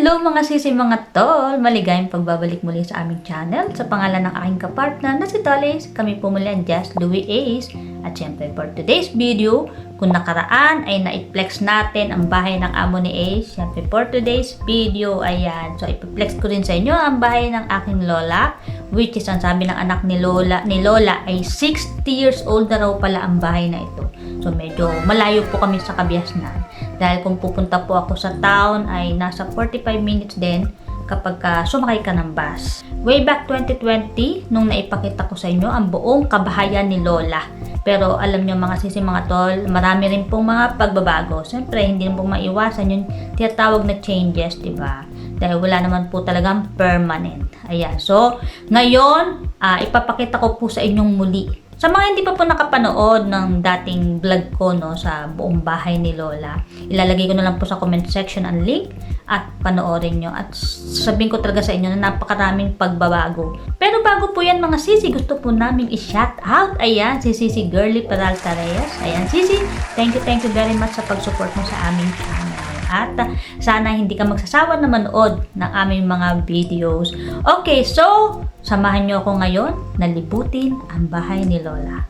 Hello mga sisi mga tol! Maligayang pagbabalik muli sa aming channel sa pangalan ng aking kapartner na si Tolis. Kami po muli ang Just Louie Ace. At syempre for today's video, kung nakaraan ay na-flex natin ang bahay ng amo ni Ace. Syempre for today's video, ayan. So ipiflex ko rin sa inyo ang bahay ng aking lola. Which is ang sabi ng anak ni Lola ay 60 years old na raw pala ang bahay na ito. So medyo malayo po kami sa Kabiasnan. Dahil kung pupunta po ako sa town ay nasa 45 minutes din kapag sumakay ka ng bus. Way back 2020, nung naipakita ko sa inyo ang buong kabahayan ni Lola. Pero alam nyo mga sisi mga tol, marami rin pong mga pagbabago. Siyempre, hindi rin pong maiwasan yung tinatawag na changes, diba? Dahil wala naman po talagang permanent. Ayan. So, ngayon, ipapakita ko po sa inyong muli. Sa mga hindi pa po nakapanood ng dating vlog ko no, sa buong bahay ni Lola, ilalagay ko na lang po sa comment section ang link at panoorin nyo. At sabihin ko talaga sa inyo na napakaraming pagbabago. Pero bago po yan mga sisi, gusto po namin i-shout out. Ayan, si Sisi Girly Peralta Reyes. Ayan, Sisi, thank you very much sa pag-support mo sa aming channel. At sana hindi ka magsasawa na manood ng aming mga videos. Okay, so samahan nyo ako ngayon na libutin ang bahay ni Lola.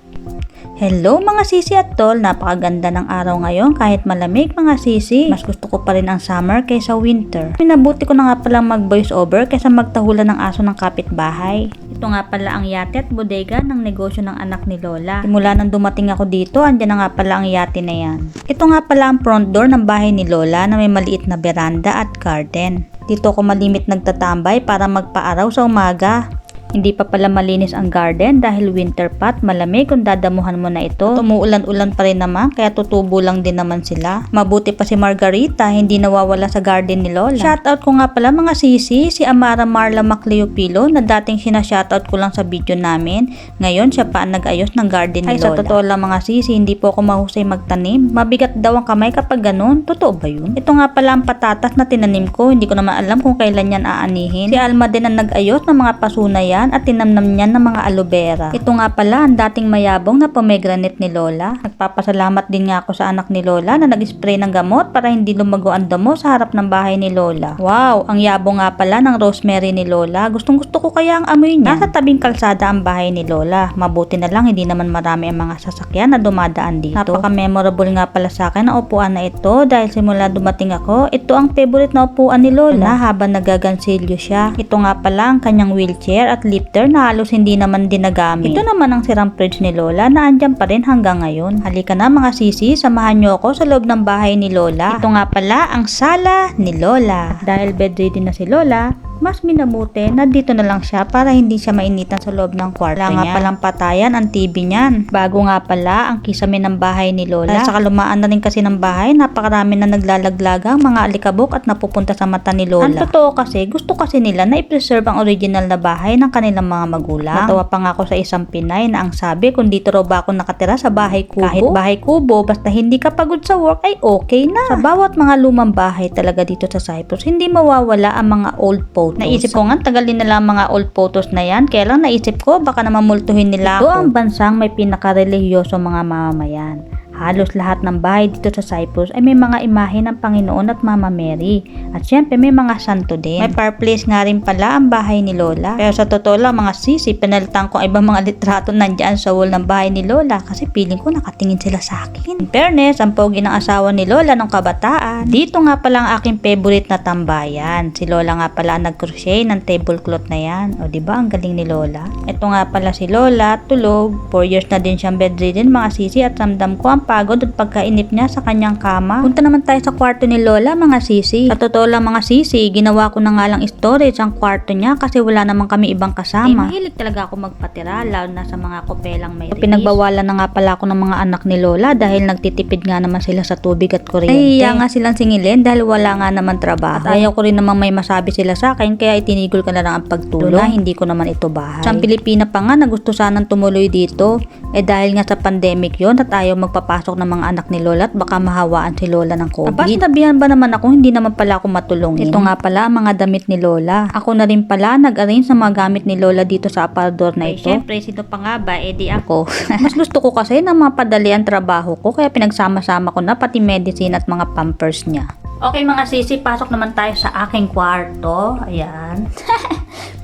Hello mga sisi at tol, napakaganda ng araw ngayon kahit malamig mga sisi. Mas gusto ko pa rin ang summer kaysa winter. Minabuti ko na nga palang mag voice over kaysa magtahulan ng aso ng kapitbahay. Ito nga pala ang yate at bodega ng negosyo ng anak ni Lola. Simula nang dumating ako dito, andyan na nga pala ang yate na yan. Ito nga pala ang front door ng bahay ni Lola na may maliit na veranda at garden. Dito ako malimit nagtatambay para magpaaraw sa umaga. Hindi pa pala malinis ang garden dahil winter pa at malamig kung dadamuhan mo na ito. Umuulan-ulan pa rin naman kaya tutubo lang din naman sila. Mabuti pa si Margarita, hindi nawawala sa garden ni Lola. Shoutout ko nga pala mga sisi, si Amara Marla Macleopilo na dating sinashoutout ko lang sa video namin. Ngayon siya pa ang nag-ayos ng garden ni Lola. Ay sa totoo lang mga sisi, hindi po ako mahusay magtanim. Mabigat daw ang kamay kapag ganun. Totoo ba yun? Ito nga pala ang patatas na tinanim ko. Hindi ko naman alam kung kailan yan aanihin. Si Alma din ang nag-ayos ng mga pasuna yan at tinamnam niya ng mga aloe vera. Ito nga pala ang dating mayabong na pomegranate ni Lola. Nagpapasalamat din nga ako sa anak ni Lola na nag-spray ng gamot para hindi lumago ang damo sa harap ng bahay ni Lola. Wow, ang yabong nga pala ng rosemary ni Lola. Gustong gusto ko kaya ang amoy niya. Nasa tabing kalsada ang bahay ni Lola. Mabuti na lang hindi naman marami ang mga sasakyan na dumadaan dito. Napaka-memorable nga pala sa akin ang upuan na ito dahil simula dumating ako, ito ang favorite na upuan ni Lola habang nagagansilyo siya. Ito nga pala ang kanyang wheelchair at lifter na halos hindi naman din nagamit. Ito naman ang sirang fridge ni Lola na andyan pa rin hanggang ngayon. Halika na mga sisi, samahan nyo ako sa loob ng bahay ni Lola. Ito nga pala ang sala ni Lola. Dahil bedridden na si Lola, mas minabuti na dito na lang siya para hindi siya mainitan sa loob ng kwarto niya. Wala nga palang patayan ang TV niyan. Bago nga pala ang kisame ng bahay ni Lola. Dahil sa kalumaan na rin kasi ng bahay, napakarami na naglalaglagang mga alikabok at napupunta sa mata ni Lola. Ang totoo kasi, gusto kasi nila na i-preserve ang original na bahay ng kanilang mga magulang. Natawa pa nga ako sa isang Pinay na ang sabi kung dito raw ba ako nakatira sa bahay kubo. Kahit bahay kubo, basta hindi ka pagod sa work ay okay na. Sa bawat mga lumang bahay talaga dito sa Cyprus, hindi mawawala ang mga old photos. Naisip ko nga, tagalin nila ang mga old photos na yan. Kaya lang naisip ko, baka naman multuhin nila ako. Ito ang bansang may pinaka-relihiyoso mga mamamayan. Halos lahat ng bahay dito sa Cyprus ay may mga imahe ng Panginoon at Mama Mary. At syempre may mga santo din. May fireplace nga rin pala ang bahay ni Lola. Pero sa totoo lang mga sisi, pinalitan ko ibang mga litrato nandyan sa wall ng bahay ni Lola kasi feeling ko nakatingin sila sa akin. In fairness, ang pogi ng asawa ni Lola nung kabataan. Dito nga pala ang aking favorite na tambayan. Si Lola nga pala ang nag-crochet ng tablecloth na yan. O diba ang galing ni Lola? Ito nga pala si Lola, tulog. 4 years na din siyang bedridden mga sisi at ramdam ko ang pagod at pagkainip niya sa kanyang kama. Punta naman tayo sa kwarto ni Lola mga sisi. Sa totoo lang mga sisi, ginawa ko na nga lang storage ang kwarto niya kasi wala naman kami ibang kasama. Mahilig talaga ako magpatira lalo na sa mga kopelang may release. Pinagbawalan na nga pala ako ng mga anak ni Lola dahil nagtitipid nga naman sila sa tubig at kuryente. Nahihiya nga silang singilin dahil wala nga naman trabaho. Ayaw ko rin naman may masabi sila sa akin kaya itinigol ko na lang ang pagtulong. Na hindi ko naman ito bahay. Sa Pilipina pa nga na gusto sanang tumuloy dito dahil nga sa pandemic yon at ayaw magpapalala papasok ng mga anak ni Lola at baka mahawaan si Lola ng COVID. Aba, sinabihan ba naman ako, hindi naman pala ako matulungin. Ito nga pala ang mga damit ni Lola. Ako na rin pala nag-arrange ng mga gamit ni Lola dito sa aparador na ito. Siyempre, sino pa nga ba? Di ako. Mas gusto ko kasi na mapadali ang trabaho ko, kaya pinagsama-sama ko na pati medicine at mga pampers niya. Okay mga sisi, pasok naman tayo sa aking kwarto. Ayan.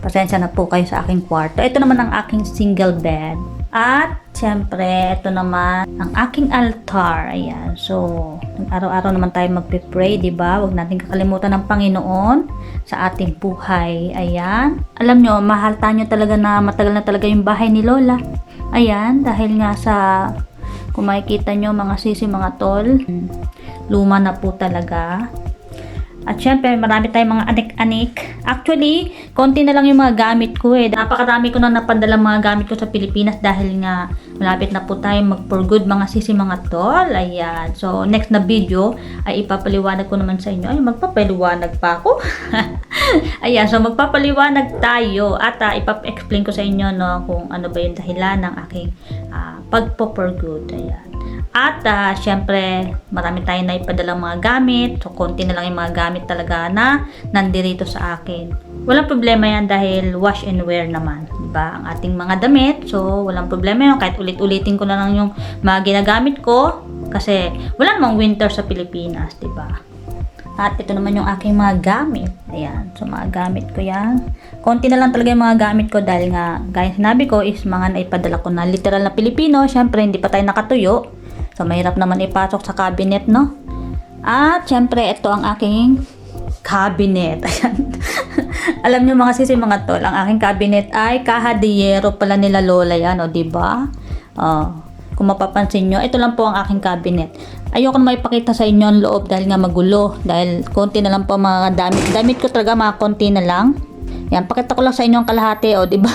Pasensya na po kayo sa aking kwarto. Ito naman ang aking single bed. At syempre, ito naman ang aking altar. Ayan. So, araw-araw naman tayo magpe-pray, di ba? Huwag natin kakalimutan ng Panginoon sa ating buhay. Ayan. Alam nyo, mahalta nyo talaga na matagal na talaga yung bahay ni Lola. Ayan, dahil nga sa, kung makikita nyo mga sisi, mga tol, luma na po talaga. At syempre, marami tayong mga anik-anik. Actually, konti na lang yung mga gamit ko eh. Napakarami ko na napadala mga gamit ko sa Pilipinas dahil nga malapit na po tayo mag-for good mga sisi, mga tol. Ayan. So, next na video ay ipapaliwanag ko naman sa inyo. Ay, magpapaliwanag pa ako. Ayan. So, magpapaliwanag tayo at ipap-explain ko sa inyo no, kung ano ba yung dahilan ng aking pagpo-for good. Ayan. At syempre, marami tayong naipadalang mga gamit. So, konti na lang yung mga gamit talaga na nandirito sa akin. Walang problema yan dahil wash and wear naman. Diba? Ang ating mga damit. So, walang problema yun. Kahit ulit-ulitin ko na lang yung mga ginagamit ko. Kasi, wala namang winter sa Pilipinas. Diba? At ito naman yung aking mga gamit. Ayan. So, mga gamit ko yan. Konti na lang talaga yung mga gamit ko dahil nga, gaya sinabi ko, is mga naipadala ko na literal na Pilipino. Syempre, hindi pa tayo nakatuyo. So, mahirap naman ipasok sa cabinet, no? At, syempre, ito ang aking cabinet. Ayan. Alam nyo mga sisi, mga tol, ang aking cabinet ay kahadiyero pala nila Lola yan, o, diba? Kung mapapansin nyo, ito lang po ang aking cabinet. Ayoko na maipakita sa inyo ang loob dahil nga magulo. Dahil konti na lang po mga damit. Damit ko talaga mga konti na lang. Yan, pakita ko lang sa inyo ang kalahati, o, diba?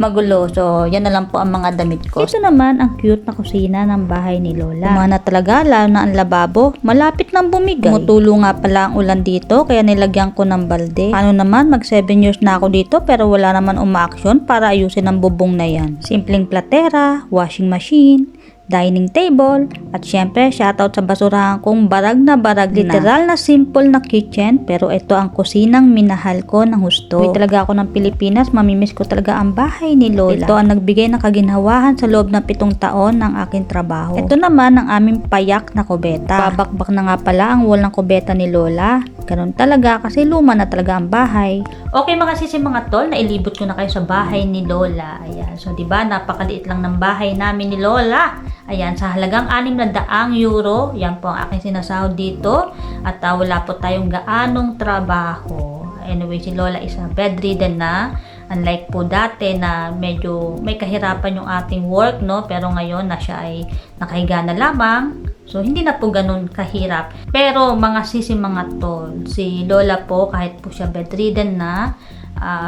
Magulo. So, yan na lang po ang mga damit ko. Ito naman ang cute na kusina ng bahay ni Lola. Kumana talaga, lalo na ang lababo. Malapit nang bumigay. Tumutulo nga pala ang ulan dito, kaya nilagyan ko ng balde. Ano naman, mag 7 years na ako dito, pero wala naman umaaksyon para ayusin ang bubong na yan. Simpleng platera, washing machine, dining table, at syempre shoutout sa basurahan kong barag na barag na. Literal na simple na kitchen, pero ito ang kusinang minahal ko ng husto. Uwi talaga ako ng Pilipinas, mamimiss ko talaga ang bahay ni Lola. Ito ang nagbigay ng kaginhawahan sa loob ng 7 taon ng aking trabaho. Ito naman ang aming payak na kubeta. Babakbak na nga pala ang wall ng kubeta ni Lola. Ganun talaga kasi luma na talaga ang bahay. Okay mga sisi, mga tol, nailibot ko na kayo sa bahay ni Lola. Ayan. So, diba, napakaliit lang ng bahay namin ni Lola. Ayan, sa halagang 600 euro, yan po ang aking sinasahod dito. At wala po tayong gaanong trabaho. Anyway, si Lola is bedridden na. Unlike po dati na medyo may kahirapan yung ating work, no? Pero ngayon na siya ay nakahiga na lamang. So, hindi na po ganun kahirap. Pero mga sisi, mga tol, si Lola po, kahit po siya bedridden na,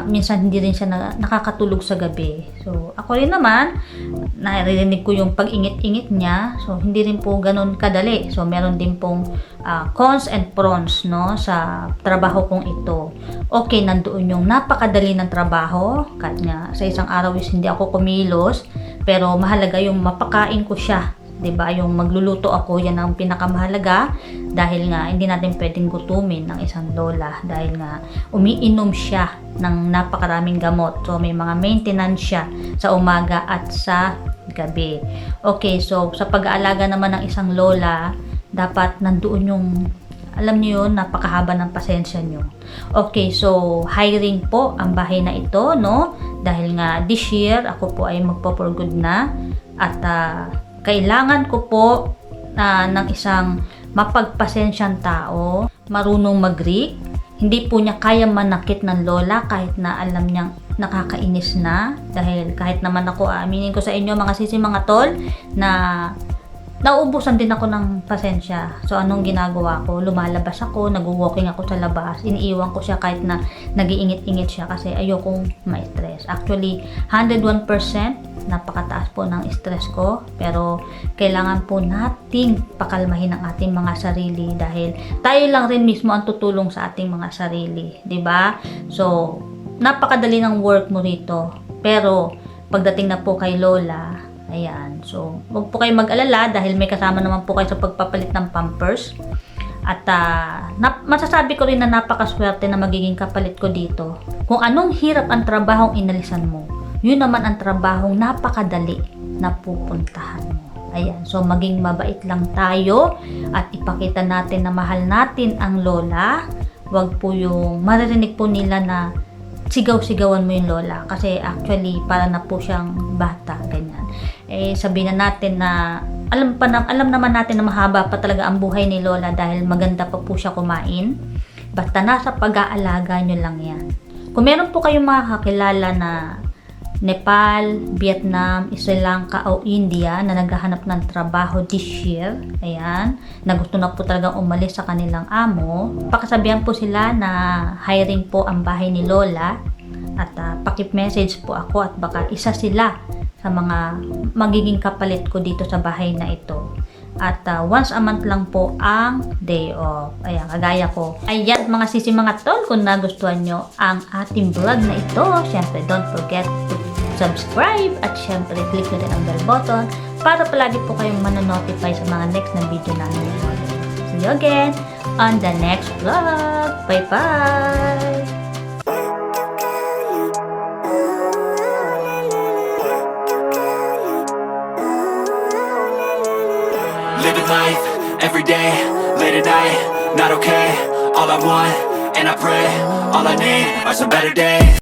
minsan hindi rin siya nakakatulog sa gabi. So, ako rin naman, naririnig ko yung pag-ingit-ingit niya. So, hindi rin po ganun kadali. So, meron din pong cons and pros, no, sa trabaho kong ito. Okay, nandoon yung napakadali ng trabaho. Kahit nga sa isang araw is hindi ako kumilos. Pero mahalaga yung mapakain ko siya. 'Di ba? Yung magluluto ako, yan ang pinakamahalaga dahil nga hindi natin pwedeng gutumin ng isang lola dahil nga umiinom siya ng napakaraming gamot. So may mga maintenance siya sa umaga at sa gabi. Okay, so sa pag-aalaga naman ng isang lola, dapat nandoon yung, alam niyo yun, napakahaba ng pasensya niyo. Okay, so hiring po ang bahay na ito, no? Dahil nga this year ako po ay magpo-for good na at kailangan ko po ng isang mapagpasensyang tao, marunong mag-Greek. Hindi po niya kaya manakit ng lola kahit na alam niyang nakakainis na. Dahil kahit naman ako, aminin ko sa inyo mga sisi, mga tol, na nauubusan din ako ng pasensya. So, anong ginagawa ko? Lumalabas ako, nag-walking ako sa labas. Iniiwan ko siya kahit na nag-iingit-ingit siya kasi ayokong ma-stress. Actually, 101% napakataas po ng stress ko. Pero, kailangan po nating pakalmahin ang ating mga sarili dahil tayo lang rin mismo ang tutulong sa ating mga sarili. 'Di ba? So, napakadali ng work mo rito. Pero, pagdating na po kay Lola, Ayan. So, huwag po kayo mag-alala dahil may kasama naman po kayo sa pagpapalit ng Pampers. At masasabi ko rin na napakaswerte na magiging kapalit ko dito. Kung anong hirap ang trabahong inalisan mo, yun naman ang trabahong napakadali na pupuntahan mo. Ayan, so maging mabait lang tayo at ipakita natin na mahal natin ang lola. Huwag po yung maririnig po nila na sigaw-sigawan mo yung lola. Kasi actually, para na po siyang bata, ganyan. Sabihin na natin na alam naman natin na mahaba pa talaga ang buhay ni lola dahil maganda pa po siya kumain. Basta nasa pag-aalaga nyo lang yan. Kung meron po kayong mga kakilala na Nepal, Vietnam, Sri Lanka o India na naghahanap ng trabaho this year, ayan, na gusto na po talagang umalis sa kanilang amo, pakasabihan po sila na hiring po ang bahay ni lola at pakip-message po ako at baka isa sila sa mga magiging kapalit ko dito sa bahay na ito. At once a month lang po ang day off. Ayan, kagaya ko. Ayan mga sisi mga tol, kung nagustuhan nyo ang ating vlog na ito, syempre don't forget to subscribe at syempre click nyo din ang bell button para palagi po kayong manonotify sa mga next na video namin. See you again on the next vlog. Bye bye! Living life, every day, late at night, not okay. All I want, and I pray, all I need are some better days.